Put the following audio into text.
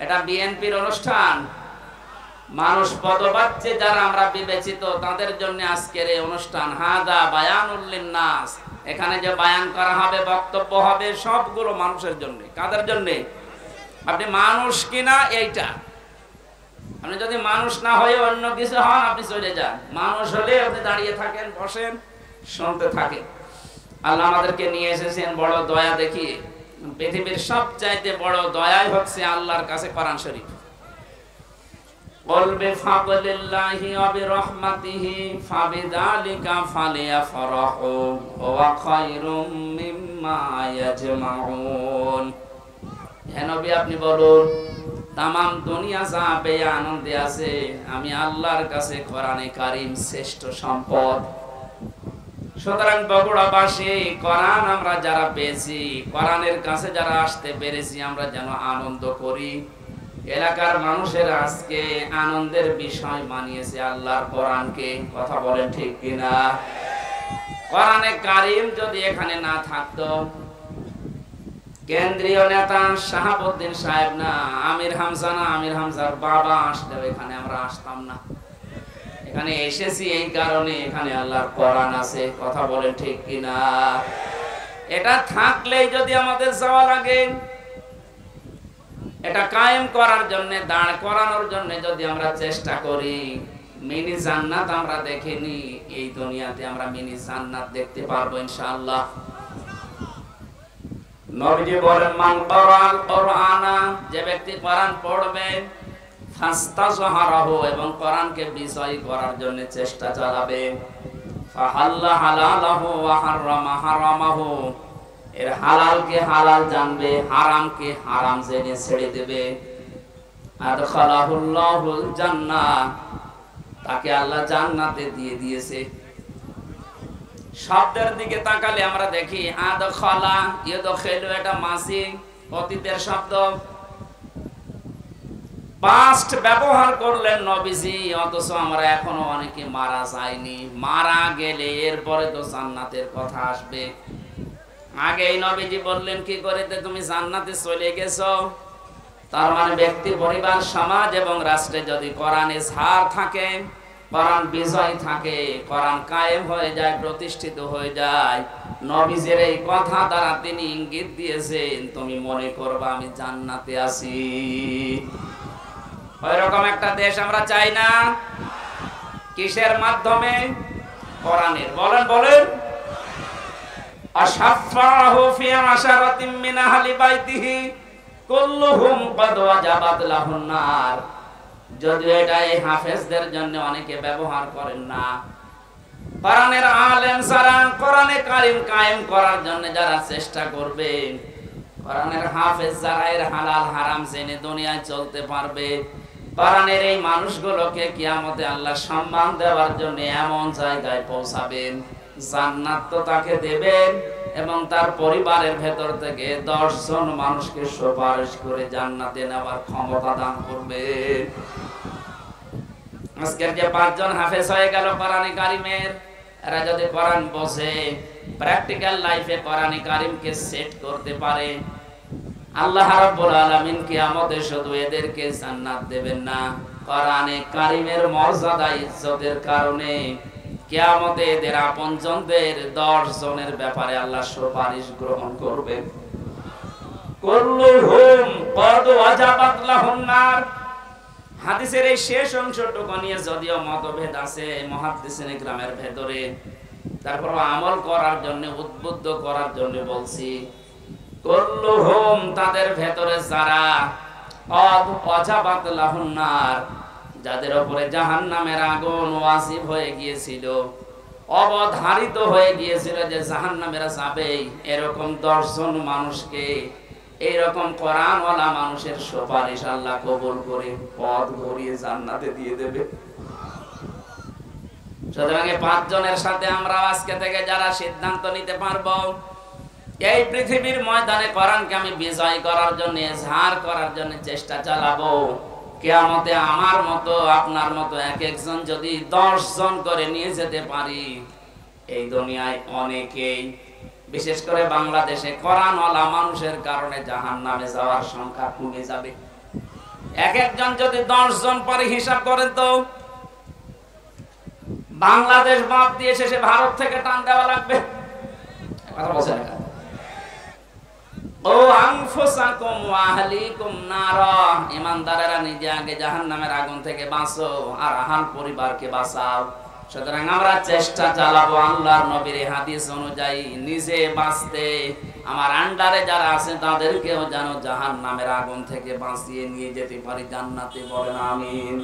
এটা বিএনপির অনুষ্ঠান? মানুষ পদবাচ্চে যারা আমরা বিবেচিত তাদের জন্য আজকের এই অনুষ্ঠান। হাদা বায়ানুল লিন্নাস, এখানে যে বায়ান করা হবে, বক্তব্য হবে, সবগুলো মানুষের জন্য। কাদের জন্য? আপনি মানুষ কিনা এইটা। আপনি যদি মানুষ না হয়ে অন্য কিছু হন, আপনি চলে যান। মানুষ হলে আপনি দাঁড়িয়ে থাকেন, বসেন, শুনতে থাকেন। আল্লাহ আমাদেরকে নিয়ে এসেছেন বড় দয়া দেখিয়ে। পৃথিবীর সবচাইতে বড় দয়াই হচ্ছে আল্লাহর কাছে কোরআন শরীফ। قل بفضل الله وبرحمته فبذلك فليفرحوا هو خير مما يجمعون। হে নবী, আপনি বলুন, তাম দুনিয়া যা পেয়ে আনন্দে আছে, আমি আল্লাহর কাছে কোরআনে কারীম শ্রেষ্ঠ সম্পদ। সুতরাং বগুড়াবাসী, কোরআন আমরা যারা পেয়েছি, কোরআনের কাছে যারা আসতে পেরেছি, আমরা যেন আনন্দ করি। এলাকার মানুষের আজকে আনন্দের বিষয় মানিয়েছে আল্লাহর কোরআনকে। কথা বলেন ঠিক কিনা? কোরআনে কারীম যদি এখানে না থাকতো, কেন্দ্রীয় নেতা শাহাবুদ্দিন সাহেব না, আমির হামজা না, আমির হামজার বাবা আসলেও এখানে আমরা আসতাম না। এখানে এসেছি এই কারণে, এখানে আল্লাহর কোরআন আছে। কথা বলেন ঠিক কিনা? এটা থাকলেই যদি আমাদের যাওয়া লাগে, এটা কায়েম করার জন্য, দাঁড় করানোর জন্য যদি আমরা চেষ্টা করি, মিনি জান্নাত আমরা দেখিনি, এই দুনিয়াতে আমরা মিনি জান্নাত দেখতে পারবো ইনশাআল্লাহ। নবীজি বলেন, মান ক্বারাআল কুরআনা, যে ব্যক্তি কোরআন পড়বে, ফাস্তাযহারাহু, এবং কোরআনকে বিজয় করার জন্য চেষ্টা চালাবে, ফাহাল্লা হালালাহু ওয়া হারামা হারামাহু, এর হালালকে হালাল জানবে, হারামকে হারাম জেনে ছেড়ে দেবে, আদখালাহুল্লাহুল জান্নাহ, তাকে আল্লাহ জান্নাতে দিয়ে দিয়েছে। শব্দের দিকে তাকালে আমরা দেখি আদখালা, ইয়াদখিলু, এটা মাসি অতীতের শব্দ, পাস্ট ব্যবহার করলেন নবীজি। অথচ আমরা এখনো অনেকে মারা যায়নি। মারা গেলে এরপরে তো জান্নাতের কথা আসবে। আগেই নবীজি বললেন কি করে তুমি জান্নাতে চলে গেছো। তার মানে ব্যক্তি, পরিবার, সমাজ এবং রাষ্ট্রে যদি কোরআনে ছাড় থাকে, কোরআন বিজয় থাকে, কোরআন কায়েম হয়ে যায়, প্রতিষ্ঠিত হয়ে যায়, নবীজির এই কথা দ্বারা তিনি ইঙ্গিত দিয়েছেন, তুমি মনে করবা আমি জান্নাতে আছি। ওইরকম একটা দেশ আমরা চাই না। কিসের মাধ্যমে? কোরআনের। বলেন বলেন। আশাফাহু ফি আশারাতিন মিন আহলি বাইতিহি কুল্লুহুম ক্বাদ ওয়াজাবাত লাহুন নার। যদিও এটা এই হাফেজদের জন্য অনেকে ব্যবহার করেন না। কোরআনের আলেম যারা, কোরআনে কারীম কায়েম করার জন্য যারা চেষ্টা করবে, কোরআনের হাফেজ যারা, এর হালাল হারাম জেনে দুনিয়ায় চলতে পারবে, কোরআনের এই মানুষগুলোকে কিয়ামতে আল্লাহ সম্মান দেওয়ার জন্য এমন জায়গায় পৌঁছাবেন, জান্নাত তো তাকে দেবেন, এবং তার পরিবারের ভেতর থেকে 10 জন মানুষকে সুপারিশ করে জান্নাতে নেওয়ার ক্ষমতা দান করবে। আজকের যে 5 জন হাফেজ হয়ে গেল কোরআনে কারীমের, এরা যদি কোরআন বোঝে, প্র্যাকটিক্যাল লাইফে কোরআনে কারীমকে সেট করতে পারে, আল্লাহ রাব্বুল আলামিন কিয়ামতে শুধু এদেরকে জান্নাত দেবেন না, কোরআনে কারীমের মর্যাদা ইজ্জতের কারণে কিয়ামতে এদের আপনজনদের 10 জনের ব্যাপারে আল্লাহ সুপারিশ গ্রহণ করবেন। কুল্লুহুম ক্বাদ ওয়াজাবাত লাহুন নার। হাদিসের এই শেষ অংশটুকু নিয়ে যদিও মতভেদ আছে মুহাদ্দিসিন ইকরামের ভেতরে, তারপর আমল করার জন্য, উদ্বুদ্ধ করার জন্য বলছি। কুল্লুহুম, তাদের ভেতরে যারা, ক্বাদ ওয়াজাবাত লাহুন নার, যাদের উপরে জাহান্নামের আগুন ওয়াজিব হয়ে গিয়েছিল, অবধারিত হয়ে গিয়েছিল যে জাহান্নামেরা যাবেই, এরকম 10 জন মানুষকে এইরকম কোরআনওয়ালা মানুষের সুপারিশ আল্লাহ কবুল করে পথ ভরিয়ে জান্নাতে দিয়ে দেবে। সুতরাং 5 জনের সাথে আমরা আজকে থেকে যারা সিদ্ধান্ত নিতে পারবো, এই পৃথিবীর ময়দানে কোরআনকে আমি বিজয় করার জন্য, ঝাড় করার জন্য চেষ্টা চালাবো, কিয়ামতে আমার মতো আপনার মতো এক একজন যদি 10 জন করে নিয়ে যেতে পারি, এই দুনিয়ায় অনেকেই, বিশেষ করে বাংলাদেশে কোরআনওয়ালা মানুষের কারণে জাহান্নামে যাওয়ার সংখ্যা কমে যাবে। এক একজন যদি 10 জন পরে হিসাব করেন তো বাংলাদেশ বাদ দিয়ে শেষে ভারত থেকে টান দেওয়া লাগবে। কথা বলছেন না? ও আনফুসাকুম ওয়া আহলিকুম নারা, ঈমানদারেরা নিজে আগে জাহান্নামের আগুন থেকে বাঁচো আর আহল পরিবারকে বাঁচাও। সুতরাং আমরা চেষ্টা চালাবো আল্লাহর নবীর হাদিস অনুযায়ী নিজে বাঁচতে, আমার আন্ডারে যারা আছে তাদেরকেও যেন জাহান্নামের আগুন থেকে বাঁচিয়ে নিয়ে যেতে পারি জান্নাতে। বলেন আমিন।